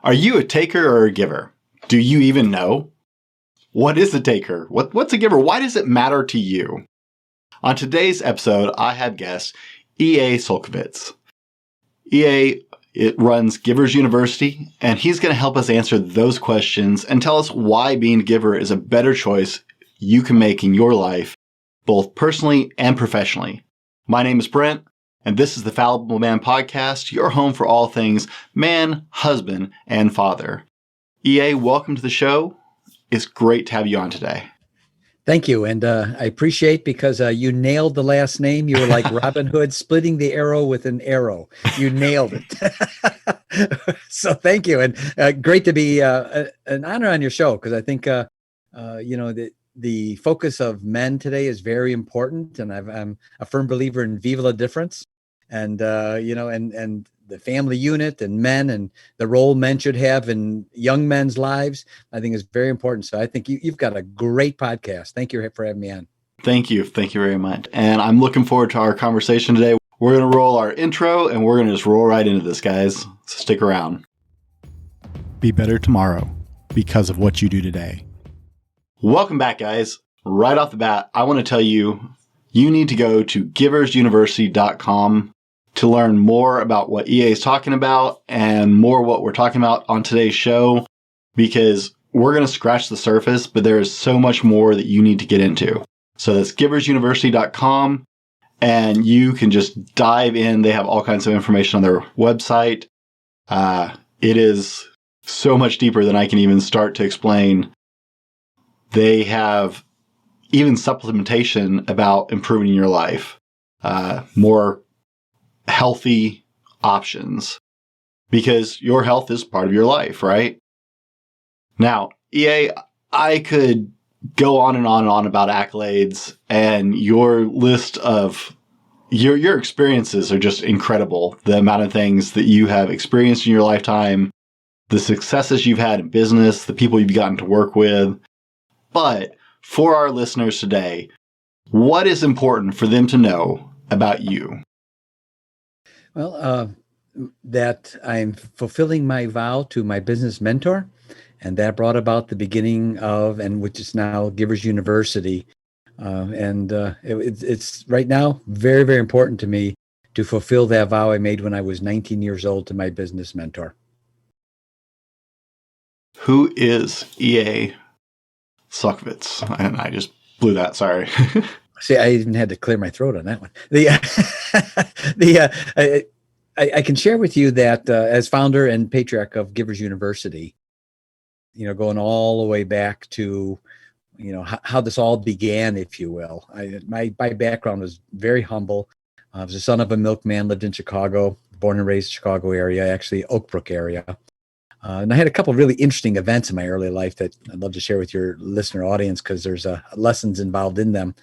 Are you a taker or a giver? Do you even know? What is a taker? What's a giver? Why does it matter to you? On today's episode, I have guest E.A. Csolkovits. E.A. runs Givers University, and he's going to help us answer those questions and tell us why being a giver is a better choice you can make in your life, both personally and professionally. My name is Brent, and this is the Fallible Man Podcast, your home for all things man, husband, and father. EA, welcome to the show. It's great to have you on today. Thank you. And I appreciate because you nailed the last name. You were like Robin Hood splitting the arrow with an arrow. You nailed it. So thank you. And great to be an honor on your show because I think, the focus of men today is very important. And I'm a firm believer in Viva la Difference and the family unit and men and the role men should have in young men's lives, I think is very important. So I think you've got a great podcast. Thank you for having me on. Thank you. Thank you very much. And I'm looking forward to our conversation today. We're going to roll our intro and we're going to just roll right into this, guys. So stick around. Be better tomorrow because of what you do today. Welcome back, guys. Right off the bat, I want to tell you, you need to go to giversuniversity.com to learn more about what EA is talking about and more what we're talking about on today's show, because we're going to scratch the surface, but there is so much more that you need to get into. So that's giversuniversity.com, and you can just dive in. They have all kinds of information on their website. It is so much deeper than I can even start to explain. They have even supplementation about improving your life, more healthy options, because your health is part of your life, right? Now, EA, I could go on and on and on about accolades, and your list of your experiences are just incredible. The amount of things that you have experienced in your lifetime, the successes you've had in business, the people you've gotten to work with. But for our listeners today, what is important for them to know about you? Well, that I'm fulfilling my vow to my business mentor, and that brought about the beginning of, and which is now Givers University. It's right now very, very important to me to fulfill that vow I made when I was 19 years old to my business mentor. Who is E.A. Csolkovits? And I just blew that. Sorry. See, I even had to clear my throat on that one. I can share with you that as founder and patriarch of Givers University, going all the way back to, how this all began, if you will. My background was very humble. I was the son of a milkman, lived in Chicago, born and raised Chicago area, actually Oak Brook area. And I had a couple of really interesting events in my early life that I'd love to share with your listener audience because there's lessons involved in them.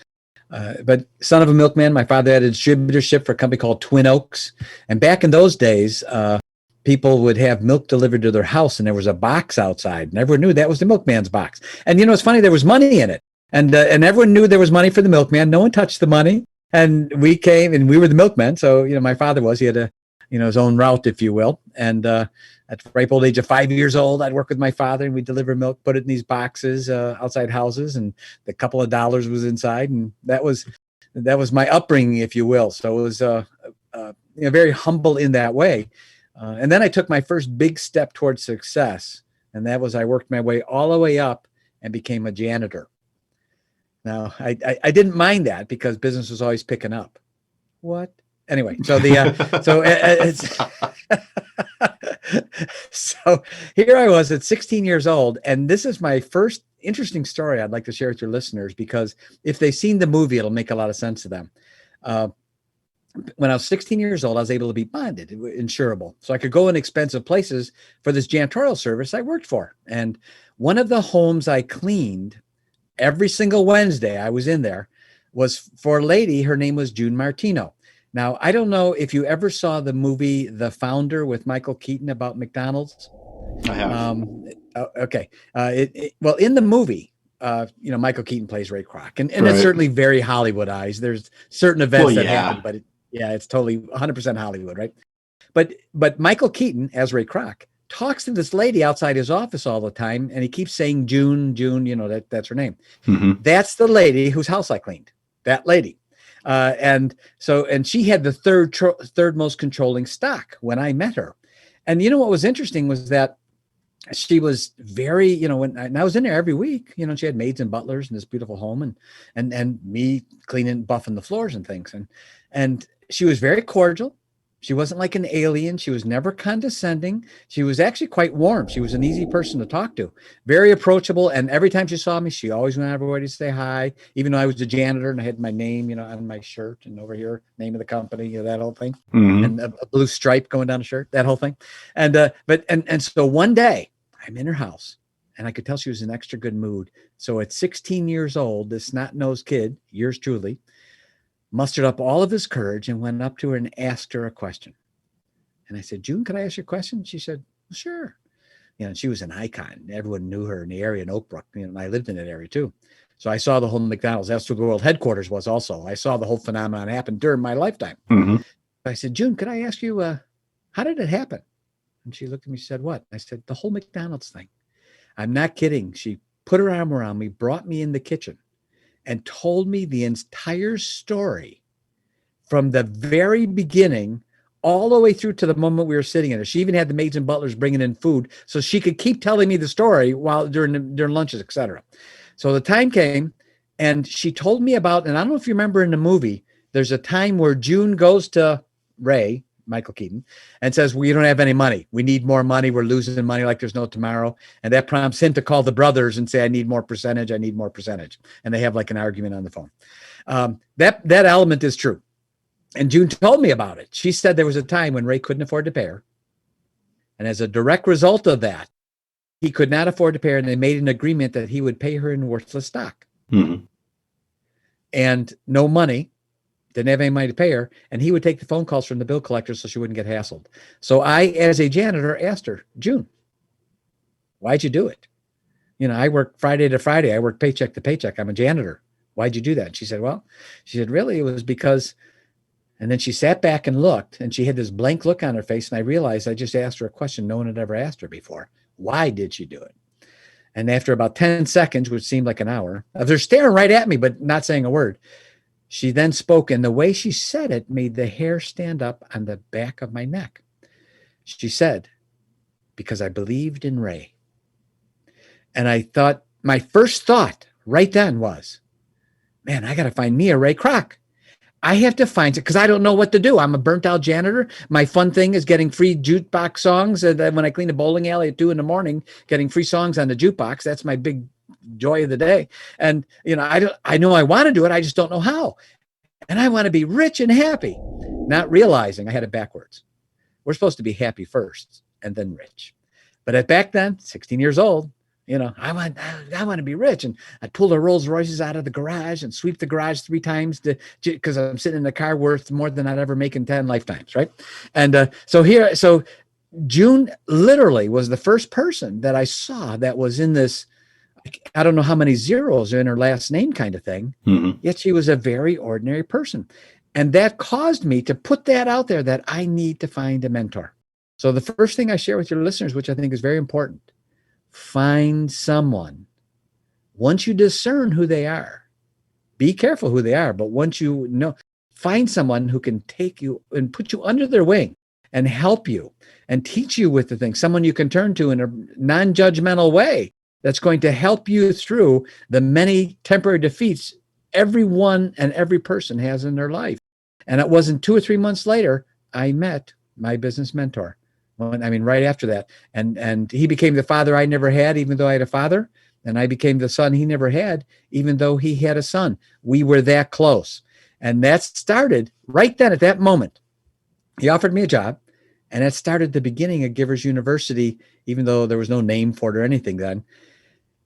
But son of a milkman, my father had a distributorship for a company called Twin Oaks. And back in those days, people would have milk delivered to their house and there was a box outside and everyone knew that was the milkman's box. And it's funny, there was money in it and everyone knew there was money for the milkman. No one touched the money. And we came and we were the milkmen. So, my father he had his own route, if you will. And, at the ripe old age of 5 years old, I'd work with my father and we'd deliver milk, put it in these boxes outside houses, and the couple of dollars was inside. And that was my upbringing, if you will. So it was very humble in that way. And then I took my first big step towards success. And that was I worked my way all the way up and became a janitor. Now, I didn't mind that because business was always picking up. What? Anyway, so so here I was at 16 years old, and this is my first interesting story I'd like to share with your listeners because if they've seen the movie, it'll make a lot of sense to them. When I was 16 years old, I was able to be bonded, insurable, so I could go in expensive places for this janitorial service I worked for. And one of the homes I cleaned every single Wednesday I was in there was for a lady. Her name was June Martino. Now, I don't know if you ever saw the movie The Founder with Michael Keaton about McDonald's. I have. Okay. Well, in the movie, Michael Keaton plays Ray Crock, and Right. It's certainly very Hollywoodized. There's certain events that happen, but it's totally 100% Hollywood, right? But Michael Keaton as Ray Crock talks to this lady outside his office all the time. And he keeps saying June, that's her name. Mm-hmm. That's the lady whose house I cleaned, that lady. And she had the third most controlling stock when I met her. And what was interesting was that she was very, when I was in there every week, she had maids and butlers in this beautiful home and me cleaning, buffing the floors and things. And she was very cordial. She wasn't like an alien. She was never condescending. She was actually quite warm. She was an easy person to talk to, very approachable. And every time she saw me, she always went out of her way to say hi, even though I was the janitor and I had my name, on my shirt and over here, name of the company, that whole thing. Mm-hmm. And a blue stripe going down the shirt, that whole thing. And so one day I'm in her house and I could tell she was in extra good mood. So at 16 years old, this snot-nosed kid, yours truly, mustered up all of his courage and went up to her and asked her a question. And I said, June, could I ask you a question? She said, well, sure. And she was an icon. Everyone knew her in the area in Oak Brook. And I lived in that area too. So I saw the whole McDonald's. That's where the world headquarters was also. I saw the whole phenomenon happen during my lifetime. Mm-hmm. I said, June, could I ask you, how did it happen? And she looked at me, she said, what? I said, the whole McDonald's thing. I'm not kidding. She put her arm around me, brought me in the kitchen, and told me the entire story from the very beginning all the way through to the moment we were sitting in it. She even had the maids and butlers bringing in food so she could keep telling me the story while during lunches, etc. So the time came and she told me about, and I don't know if you remember in the movie, there's a time where June goes to Ray, Michael Keaton, and says, we don't have any money. We need more money. We're losing money like there's no tomorrow. And that prompts him to call the brothers and say, I need more percentage. I need more percentage. And they have like an argument on the phone. That element is true. And June told me about it. She said there was a time when Ray couldn't afford to pay her. And as a direct result of that, he could not afford to pay her. And they made an agreement that he would pay her in worthless stock. Mm-hmm. And no money. Didn't have any money to pay her, and he would take the phone calls from the bill collector so she wouldn't get hassled. So I, as a janitor, asked her, June, why'd you do it? I work Friday to Friday. I work paycheck to paycheck. I'm a janitor. Why'd you do that? And she said, really, it was because, and then she sat back and looked, and she had this blank look on her face, and I realized I just asked her a question no one had ever asked her before. Why did she do it? And after about 10 seconds, which seemed like an hour, they're staring right at me, but not saying a word, she then spoke, and the way she said it made the hair stand up on the back of my neck. She said, because I believed in Ray. And I thought, my first thought right then was, man, I got to find me a Ray Crock. I have to find it because I don't know what to do. I'm a burnt out janitor. My fun thing is getting free jukebox songs. And then when I clean a bowling alley at 2 a.m, getting free songs on the jukebox, that's my big joy of the day. And, I know I want to do it. I just don't know how. And I want to be rich and happy, not realizing I had it backwards. We're supposed to be happy first and then rich. But back then, 16 years old, I want to be rich. And I'd pull the Rolls Royces out of the garage and sweep the garage 3 times because I'm sitting in the car worth more than I'd ever make in 10 lifetimes. Right. And so June literally was the first person that I saw that was in this, I don't know how many zeros are in her last name kind of thing. Mm-hmm. Yet she was a very ordinary person. And that caused me to put that out there that I need to find a mentor. So the first thing I share with your listeners, which I think is very important, find someone. Once you discern who they are, be careful who they are, but once you know, find someone who can take you and put you under their wing and help you and teach you with the things, someone you can turn to in a non-judgmental way that's going to help you through the many temporary defeats everyone and every person has in their life. And it wasn't 2 or 3 months later, I met my business mentor. Right after that. And he became the father I never had, even though I had a father. And I became the son he never had, even though he had a son. We were that close. And that started right then at that moment. He offered me a job. And that started the beginning of Givers University, even though there was no name for it or anything then.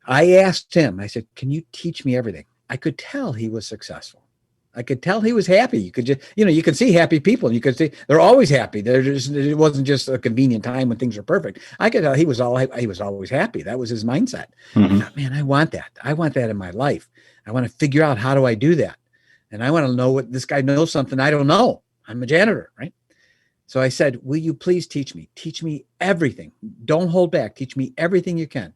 I asked him, I said, can you teach me everything? I could tell he was successful. I could tell he was happy. You could just, you can see happy people. You could see they're always happy. It wasn't just a convenient time when things are perfect. I could tell he was always happy. That was his mindset. Mm-hmm. I thought, man, I want that. I want that in my life. I want to figure out how do I do that? And I want to know what this guy knows something I don't know. I'm a janitor, right? So I said, will you please teach me? Teach me everything. Don't hold back. Teach me everything you can.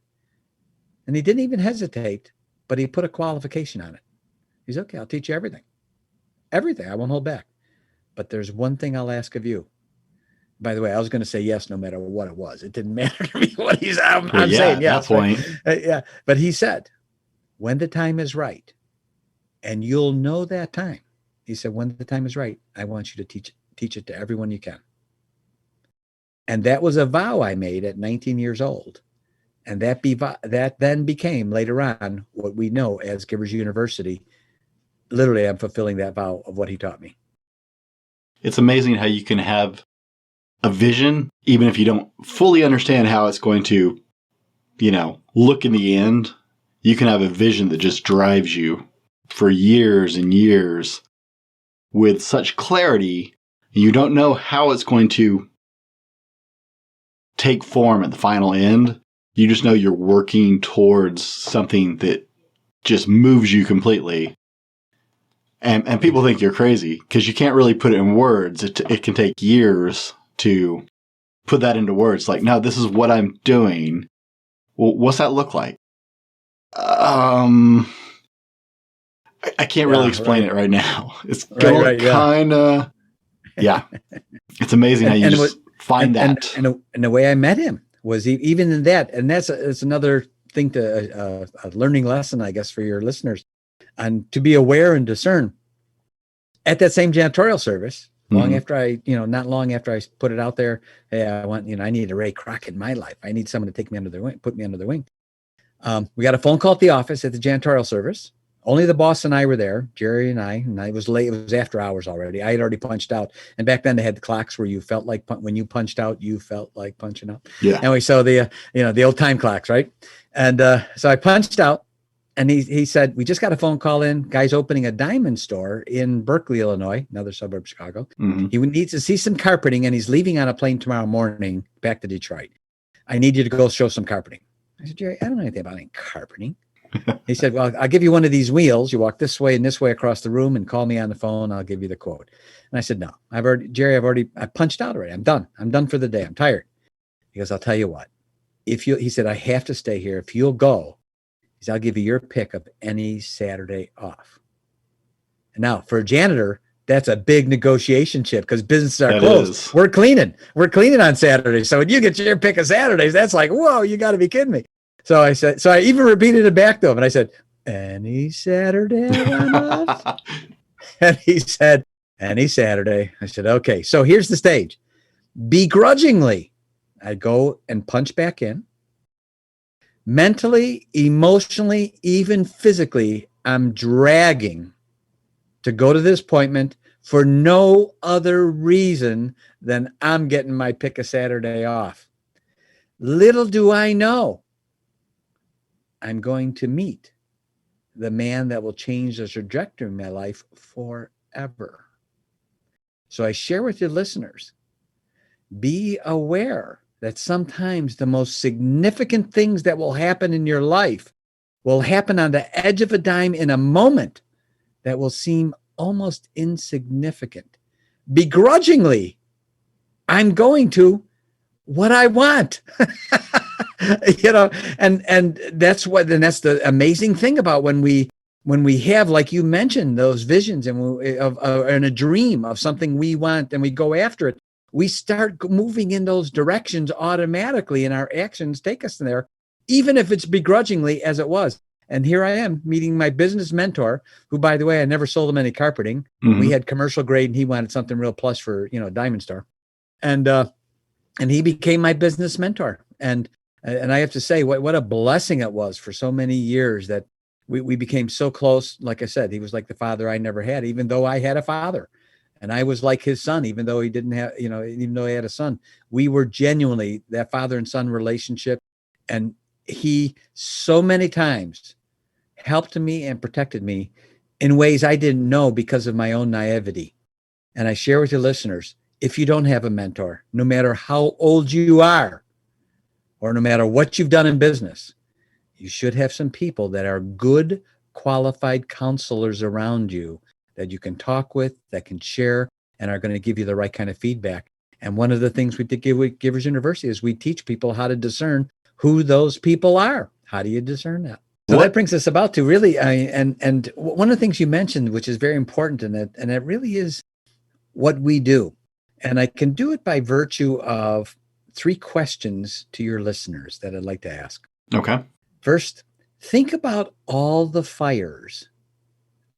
And he didn't even hesitate, but he put a qualification on it. He's okay. I'll teach you everything. Everything. I won't hold back. But there's one thing I'll ask of you. By the way, I was going to say yes, no matter what it was. It didn't matter to me what he's. I'm saying yes. At that point, right? Yeah. But he said, when the time is right, and you'll know that time. He said, when the time is right, I want you to teach it to everyone you can. And that was a vow I made at 19 years old. And that then became later on what we know as Givers University. Literally, I'm fulfilling that vow of what he taught me. It's amazing how you can have a vision, even if you don't fully understand how it's going to, look in the end. You can have a vision that just drives you for years and years with such clarity. You don't know how it's going to take form at the final end. You just know you're working towards something that just moves you completely. And people think you're crazy because you can't really put it in words. It can take years to put that into words. Like, no, this is what I'm doing. Well, what's that look like? I can't really explain it right now. It's going to kind of, It's amazing how you find that. And the way I met him was even in that, and it's another thing to a learning lesson, I guess, for your listeners, and to be aware and discern. At that same janitorial service, after I, not long after I put it out there, hey, I need a Ray Crock in my life. I need someone to take me under their wing, put me under their wing. We got a phone call at the office at the janitorial service. Only the boss and I were there, Jerry and I was late. It was after hours already. I had already punched out. And back then they had the clocks where you felt like when you punched out, you felt like punching out. Yeah. Anyway, so the old time clocks, right? And so I punched out, and he said, we just got a phone call in. Guy's opening a diamond store in Berkeley, Illinois, another suburb of Chicago. Mm-hmm. He needs to see some carpeting, and he's leaving on a plane tomorrow morning back to Detroit. I need you to go show some carpeting. I said, Jerry, I don't know anything about any carpeting. He said, well, I'll give you one of these wheels. You walk this way and this way across the room and call me on the phone. I'll give you the quote. And I said, no, I punched out already. I'm done. I'm done for the day. I'm tired. He goes, I'll tell you what, he said, I have to stay here. If you'll go, he said, I'll give you your pick of any Saturday off. And now for a janitor, that's a big negotiation chip because businesses are closed. We're cleaning on Saturdays. So when you get your pick of Saturdays, that's like, whoa, you got to be kidding me. So I said, I even repeated it back to him, and I said, any Saturday off? And he said, any Saturday. I said, okay. So here's the stage. Begrudgingly, I'd go and punch back in. Mentally, emotionally, even physically, I'm dragging to go to this appointment for no other reason than I'm getting my pick of Saturday off. Little do I know, I'm going to meet the man that will change the trajectory of my life forever. So I share with your listeners, be aware that sometimes the most significant things that will happen in your life will happen on the edge of a dime in a moment that will seem almost insignificant. Begrudgingly, I'm going to what I want. And that's the amazing thing about when we have, like you mentioned, those visions and a dream of something we want and we go after it, we start moving in those directions automatically, and our actions take us there, even if it's begrudgingly as it was. And here I am meeting my business mentor, who, by the way, I never sold him any carpeting. Mm-hmm. We had commercial grade and he wanted something real plush for, diamond store. And he became my business mentor. And I have to say, what a blessing it was for so many years that we became so close. Like I said, he was like the father I never had, even though I had a father, and I was like his son, even though he didn't have, even though he had a son. We were genuinely that father and son relationship. And he so many times helped me and protected me in ways I didn't know because of my own naivety. And I share with your listeners, if you don't have a mentor, no matter how old you are, or no matter what you've done in business, you should have some people that are good, qualified counselors around you that you can talk with, that can share, and are going to give you the right kind of feedback. And one of the things we do with Givers University is we teach people how to discern who those people are. How do you discern that? So that brings us about to really, and one of the things you mentioned, which is very important, and it really is what we do. And I can do it by virtue of 3 questions to your listeners that I'd like to ask. Okay. First, think about all the fires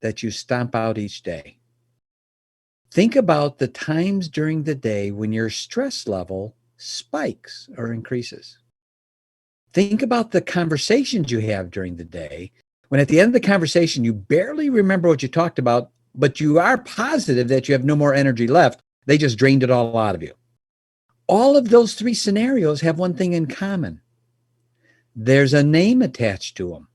that you stomp out each day. Think about the times during the day when your stress level spikes or increases. Think about the conversations you have during the day when at the end of the conversation, you barely remember what you talked about, but you are positive that you have no more energy left. They just drained it all out of you. All of those 3 scenarios have one thing in common. There's a name attached to them.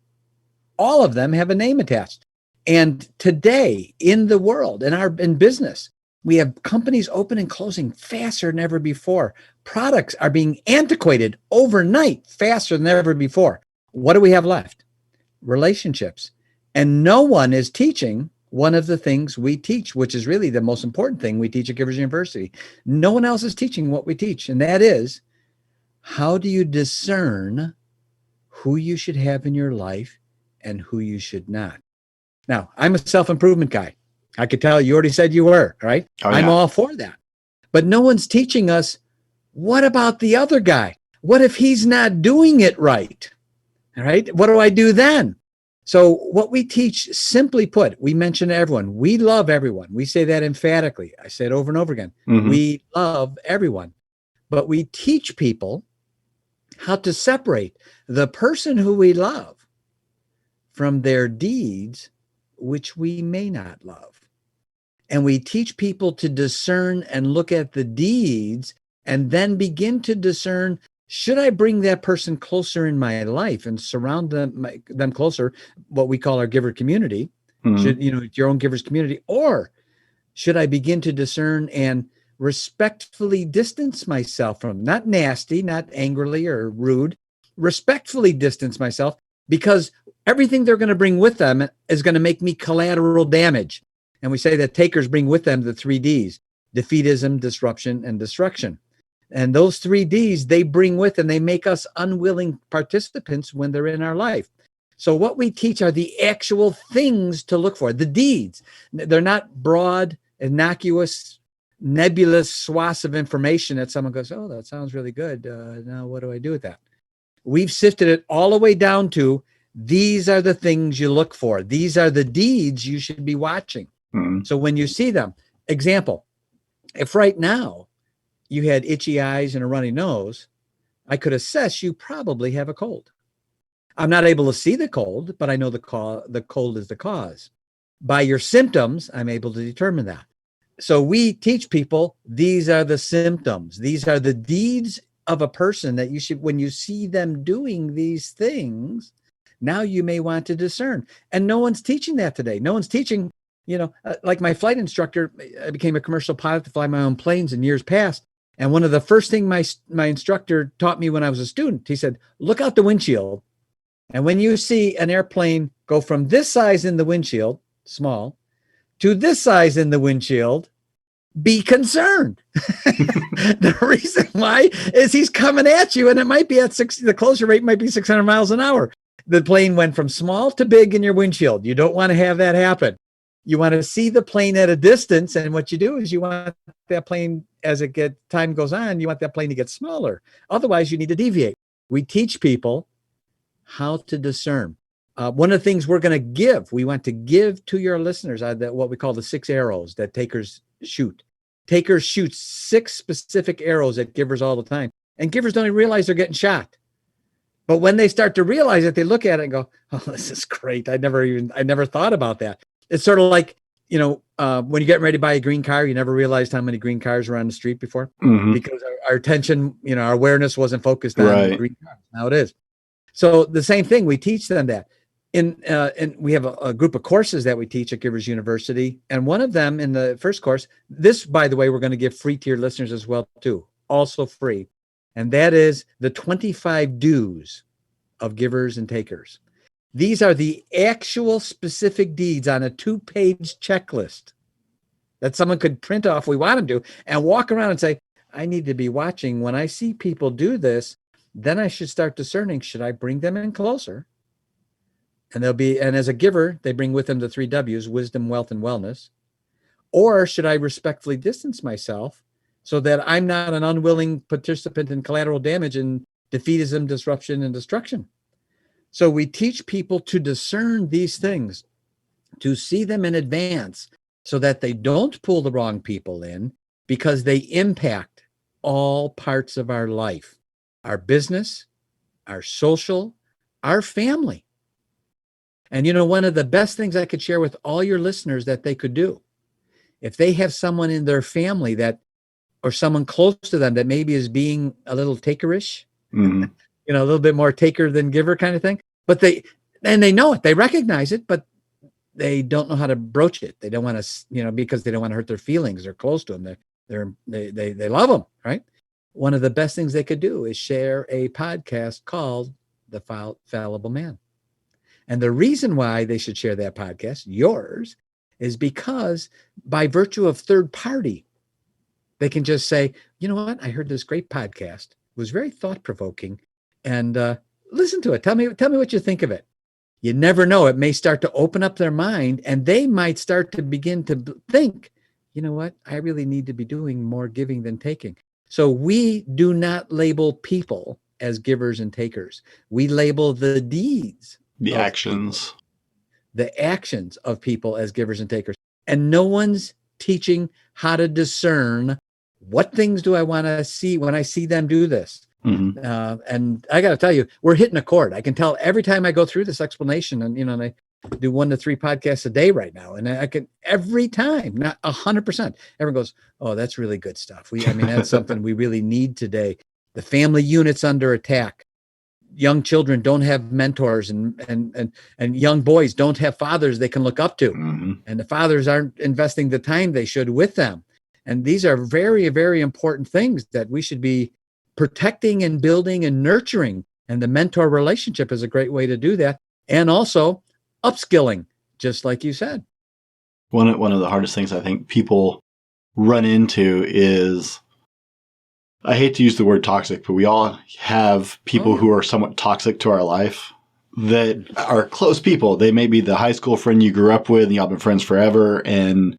All of them have a name attached. And today in the world, in business, we have companies open and closing faster than ever before. Products are being antiquated overnight faster than ever before. What do we have left? Relationships. And no one is teaching one of the things we teach, which is really the most important thing we teach at Givers University. No one else is teaching what we teach. And that is, how do you discern who you should have in your life and who you should not? Now, I'm a self-improvement guy. I could tell you already said you were, right? Oh, yeah. I'm all for that. But no one's teaching us, what about the other guy? What if he's not doing it right? All right. What do I do then? So what we teach, simply put, we mention to everyone. We love everyone. We say that emphatically. I say it over and over again. Mm-hmm. We love everyone. But we teach people how to separate the person who we love from their deeds, which we may not love. And we teach people to discern and look at the deeds and then begin to discern, should I bring that person closer in my life and surround them closer, what we call our giver community, should, your own giver's community, or should I begin to discern and respectfully distance myself from, not nasty, not angrily or rude, respectfully distance myself, because everything they're going to bring with them is going to make me collateral damage. And we say that takers bring with them the 3 Ds: defeatism, disruption, and destruction. And those 3 Ds they bring with them, they make us unwilling participants when they're in our life. So what we teach are the actual things to look for, the deeds. They're not broad, innocuous, nebulous swaths of information that someone goes, oh, that sounds really good. Now what do I do with that? We've sifted it all the way down to, these are the things you look for. These are the deeds you should be watching. Mm-hmm. So when you see them, example, if right now you had itchy eyes and a runny nose, I could assess you probably have a cold. I'm not able to see the cold, but I know the cold is the cause. By your symptoms, I'm able to determine that. So we teach people, these are the symptoms. These are the deeds of a person that you should, when you see them doing these things, now you may want to discern. And no one's teaching that today. No one's teaching, like my flight instructor. I became a commercial pilot to fly my own planes in years past. And one of the first things my instructor taught me when I was a student, he said, look out the windshield. And when you see an airplane go from this size in the windshield, small, to this size in the windshield, be concerned. The reason why is he's coming at you, and it might be at 60, the closure rate might be 600 miles an hour. The plane went from small to big in your windshield. You don't want to have that happen. You want to see the plane at a distance, and what you do is you want that plane, as time goes on, you want that plane to get smaller. Otherwise, you need to deviate. We teach people how to discern. One of the things we're going to give, we want to give to your listeners, what we call the 6 arrows that takers shoot. Takers shoot 6 specific arrows at givers all the time. And givers don't even realize they're getting shot. But when they start to realize it, they look at it and go, oh, this is great. I never thought about that. It's sort of like, when you're getting ready to buy a green car, you never realized how many green cars were on the street before, because our attention, our awareness wasn't focused on the green cars. Now it is. So the same thing, we teach them that. And we have a group of courses that we teach at Givers University. And one of them in the first course, this, by the way, we're going to give free to your listeners as well, too. Also free. And that is the 25 do's of givers and takers. These are the actual specific deeds on a 2-page checklist that someone could print off, we want them to, and walk around and say, I need to be watching. When I see people do this, then I should start discerning, should I bring them in closer? And as a giver, they bring with them the 3 W's, wisdom, wealth, and wellness. Or should I respectfully distance myself so that I'm not an unwilling participant in collateral damage and defeatism, disruption, and destruction? So we teach people to discern these things, to see them in advance so that they don't pull the wrong people in, because they impact all parts of our life, our business, our social, our family. And one of the best things I could share with all your listeners that they could do, if they have someone in their family or someone close to them that maybe is being a little takerish, Mm-hmm. a little bit more taker than giver kind of thing, but they know it, they recognize it, but they don't know how to broach it. They don't want to, because they don't want to hurt their feelings. They're close to them. They love them, right? One of the best things they could do is share a podcast called The Fallible Man. And the reason why they should share that podcast, yours, is because by virtue of third party, they can just say, you know what? I heard this great podcast. It was very thought-provoking. And listen to it. Tell me what you think of it. You never know. It may start to open up their mind, and they might start to begin to think, you know what? I really need to be doing more giving than taking. So we do not label people as givers and takers. We label the deeds. The actions. The actions of people as givers and takers. And no one's teaching how to discern what things do I want to see when I see them do this. Mm-hmm. And I got to tell you, we're hitting a chord. I can tell every time I go through this explanation, and and I do 1 to 3 podcasts a day right now, and I can every time, not 100%. Everyone goes, "Oh, that's really good stuff." That's something we really need today. The family unit's under attack. Young children don't have mentors, and young boys don't have fathers they can look up to, Mm-hmm. and the fathers aren't investing the time they should with them. And these are very, very important things that we should be protecting and building and nurturing. And the mentor relationship is a great way to do that. And also upskilling, just like you said. One of the hardest things I think people run into is, I hate to use the word toxic, but we all have people who are somewhat toxic to our life that are close people. They may be the high school friend you grew up with and y'all been friends forever, and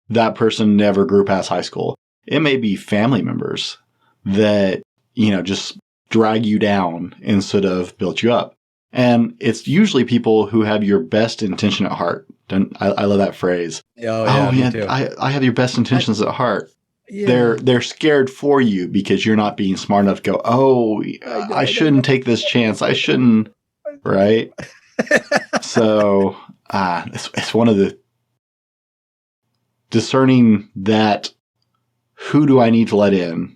that person never grew past high school. It may be family members that, just drag you down instead of build you up. And it's usually people who have your best intention at heart. I love that phrase. Oh yeah, me too. I have your best intentions at heart. Yeah. They're scared for you because you're not being smart enough to go, I shouldn't take this chance. I shouldn't, right? So it's one of the discerning that, who do I need to let in?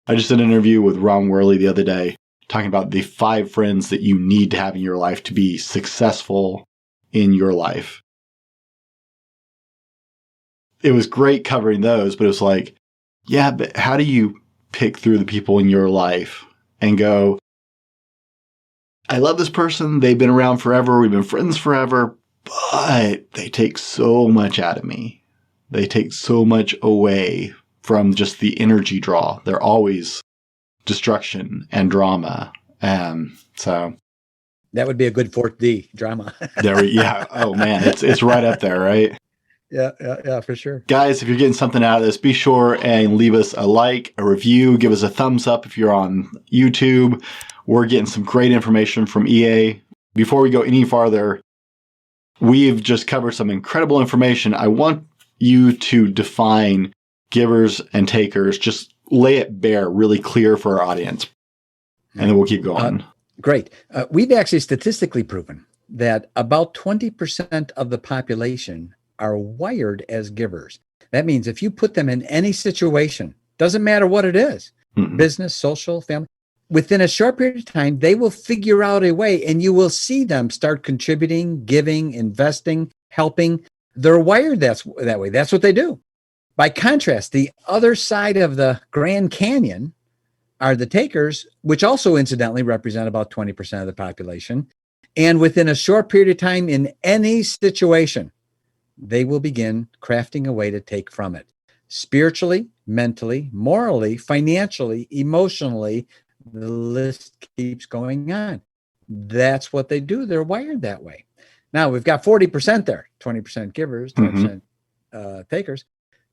I just did an interview with Ron Worley the other day talking about the 5 friends that you need to have in your life to be successful in your life. It was great covering those, but it was like, yeah, but how do you pick through the people in your life and go, I love this person. They've been around forever. We've been friends forever, but they take so much out of me. They take so much away from just the energy draw. They're always destruction and drama. So that would be a good 4th D, drama. Yeah. Oh man, it's right up there, right? Yeah, for sure. Guys, if you're getting something out of this, be sure and leave us a like, a review, give us a thumbs up if you're on YouTube. We're getting some great information from EA. Before we go any farther, we've just covered some incredible information. I want you to define givers and takers. Just lay it bare really clear for our audience. And then we'll keep going. Great. We've actually statistically proven that about 20% of the population are wired as givers. That means if you put them in any situation, doesn't matter what it is, business, social, family, within a short period of time, they will figure out a way, and you will see them start contributing, giving, investing, helping. They're wired that way. That's what they do. By contrast, the other side of the Grand Canyon are the takers, which also incidentally represent about 20% of the population. And within a short period of time, in any situation, they will begin crafting a way to take from it. spiritually, mentally, morally, financially, emotionally. The list keeps going on. That's what they do. They're wired that way. Now we've got 40% there, 20% givers, 20% takers.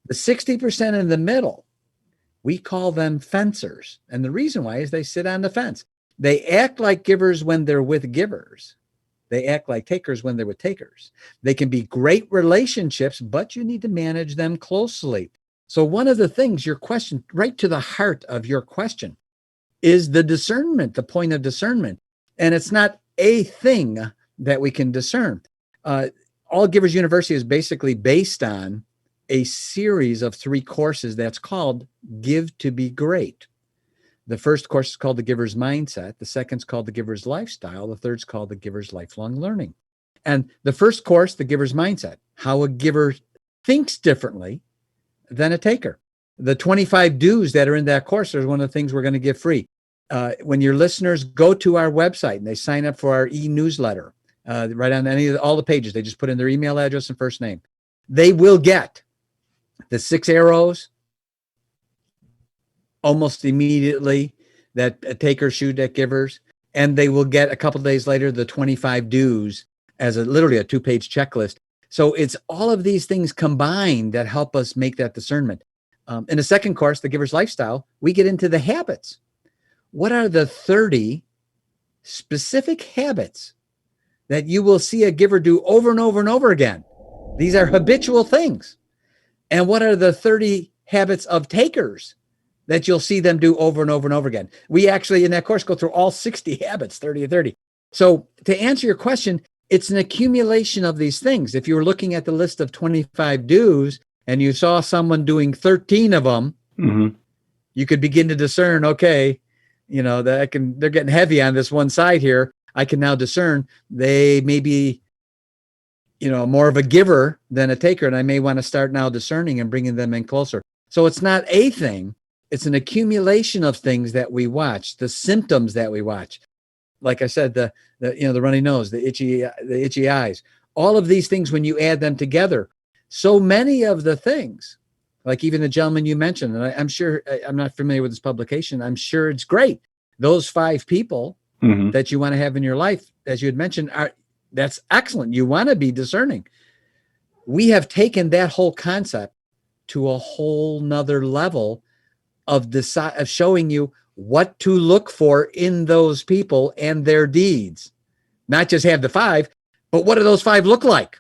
The 60% in the middle, we call them fencers. And the reason why is they sit on the fence. They act like givers when they're with givers. They act like takers when they're with takers. They can be great relationships, but you need to manage them closely. So one of the things, your question, right to the heart of your question, is the discernment, the point of discernment. And it's not a thing that we can discern. All Givers University is basically based on a series of 3 courses that's called Give to Be Great. The first course is called the Giver's Mindset. The second is called the Giver's Lifestyle. The third is called the Giver's Lifelong Learning. And the first course, the Giver's Mindset, how a giver thinks differently than a taker. The 25 do's that are in that course are one of the things we're going to give free. When your listeners go to our website and they sign up for our e-newsletter, right on all the pages, they just put in their email address and first name. They will get the 6 arrows almost immediately that a taker shoot at givers, and they will get a couple of days later the 25 do's as literally a 2-page checklist. So it's all of these things combined that help us make that discernment. In the second course, the Giver's Lifestyle, we get into the habits. What are the 30 specific habits that you will see a giver do over and over and over again? These are habitual things. And what are the 30 habits of takers that you'll see them do over and over and over again? We actually, in that course, go through all 60 habits, 30 or 30. So to answer your question, it's an accumulation of these things. If you were looking at the list of 25 do's and you saw someone doing 13 of them, you could begin to discern, okay, they're getting heavy on this one side here. I can now discern they may be, more of a giver than a taker. And I may want to start now discerning and bringing them in closer. So it's not a thing. It's an accumulation of things that we watch, the symptoms that we watch. Like I said, the runny nose, the itchy eyes, all of these things, when you add them together, so many of the things, like even the gentleman you mentioned, and I'm sure, I'm not familiar with this publication, I'm sure it's great. Those 5 people that you want to have in your life, as you had mentioned, that's excellent. You want to be discerning. We have taken that whole concept to a whole nother level of showing you what to look for in those people and their deeds. Not just have the 5, but what do those 5 look like?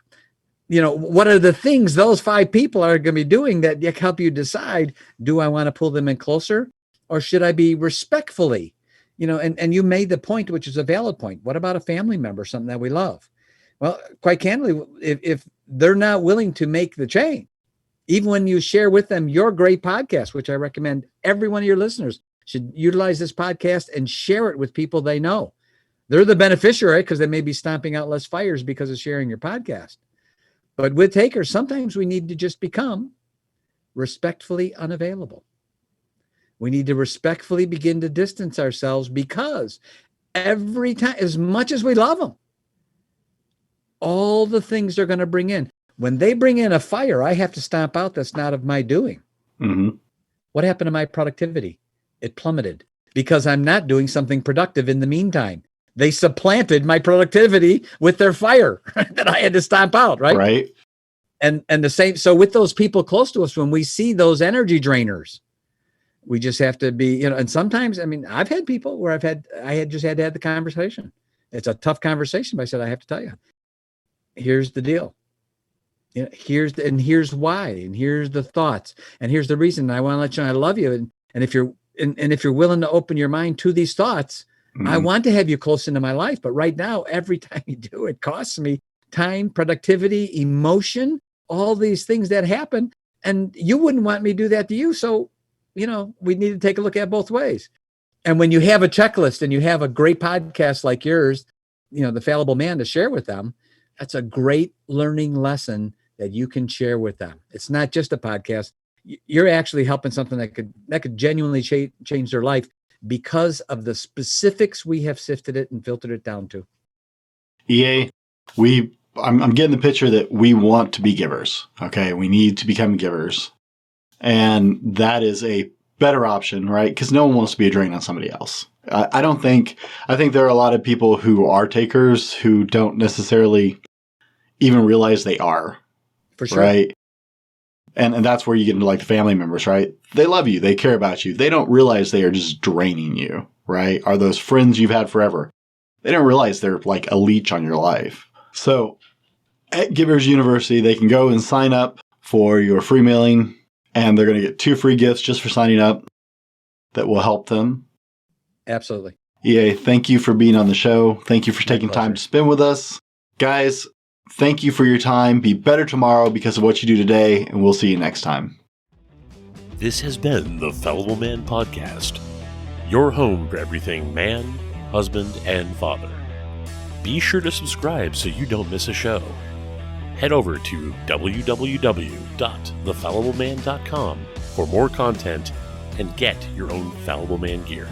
What are the things those 5 people are going to be doing that help you decide, do I want to pull them in closer, or should I be respectfully? And you made the point, which is a valid point. What about a family member, something that we love? Well, quite candidly, if they're not willing to make the change, even when you share with them your great podcast, which I recommend every one of your listeners should utilize this podcast and share it with people they know. They're the beneficiary because they may be stomping out less fires because of sharing your podcast. But with takers, sometimes we need to just become respectfully unavailable. We need to respectfully begin to distance ourselves, because every time, as much as we love them, all the things they're going to bring in, when they bring in a fire, I have to stomp out that's not of my doing. What happened to my productivity? It plummeted because I'm not doing something productive in the meantime. They supplanted my productivity with their fire that I had to stomp out, right? Right. And the same. So with those people close to us, when we see those energy drainers, we just have to be, and sometimes, I've had people where I had just had to have the conversation. It's a tough conversation, but I said, I have to tell you, here's the deal. Here's why, and here's the thoughts, and here's the reason. I want to let you know I love you. And if you're willing to open your mind to these thoughts, I want to have you close into my life. But right now, every time you do, it costs me time, productivity, emotion, all these things that happen. And you wouldn't want me to do that to you. So, we need to take a look at both ways. And when you have a checklist and you have a great podcast like yours, the Fallible Man, to share with them, that's a great learning lesson that you can share with them. It's not just a podcast. You're actually helping something that could genuinely change their life because of the specifics we have sifted it and filtered it down to. EA, I'm getting the picture that we want to be givers. Okay. We need to become givers. And that is a better option, right? Because no one wants to be a drain on somebody else. I think there are a lot of people who are takers who don't necessarily even realize they are. For sure. Right? And that's where you get into like the family members, right? They love you. They care about you. They don't realize they are just draining you, right? Are those friends you've had forever? They don't realize they're like a leech on your life. So at Givers University, they can go and sign up for your free mailing, and they're going to get 2 free gifts just for signing up that will help them. Absolutely. EA, thank you for being on the show. Thank you for taking time to spend with us. Guys, thank you for your time. Be better tomorrow because of what you do today, and we'll see you next time. This has been the Fallible Man Podcast, your home for everything man, husband, and father. Be sure to subscribe so you don't miss a show. Head over to www.thefallibleman.com for more content and get your own Fallible Man gear.